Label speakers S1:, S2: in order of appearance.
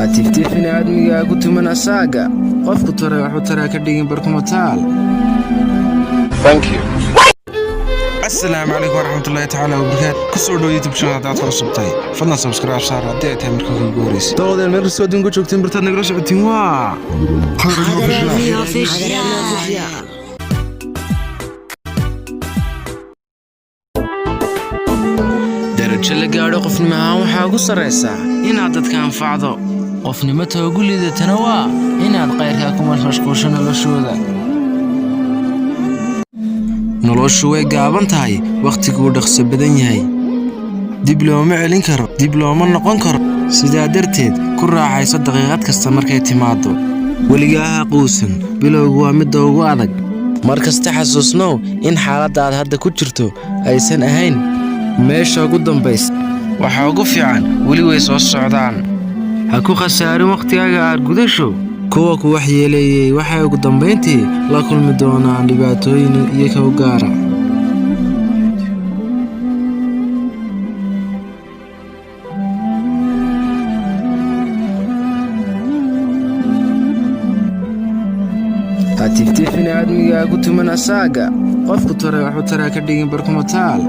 S1: Tiiftiifina aadmiga ku tuman asaaga qofku taray wuxuu taraa ka dhigin barkumataal.
S2: Thank you.
S1: Assalaamu calaykum waraxmatullaahi tacaala wabarakaatu. Ku soo dhaw YouTube channel hadaad hore subtay. Fadlan subscribe saar haddii ay tahay markii ugu horreysay. Dawladda meel kasta adduunka joogteen bartaad nagala socotiin waa darajo la gaadho qofnimo ahaan waxaa ugu sarreysa inaad dadka anfacdo. qofnimo ugu liidatana waa inaad qayrka ku mashquulsho noloshooda. noloshu way gaaban tahay, waqtigu dhaqso badan yahay. dib looma celin karo, dib looma noqon karo. sidaa darteed ku raaxayso daqiiqad kasta markay timaado. weligaa ha quusan, bilowgu waa midda ugu adag. mar kasta xasuusnow in xaaladda aad hadda ku jirto aysan ahayn meesha ugu dambaysa. waxa ugu fiican weli way soo socdaan. ha ku khasaarin waqtigaaga aad gudasho. kuwa ku waxyeeleeyey waxay ugu dambayntii la kulmi doonaan dhibaatooyin iyaga u gaara. tiiftiifina aadmiga ku tuman asaaga qofku taray wuxuu taraa ka dhigin barkumataal.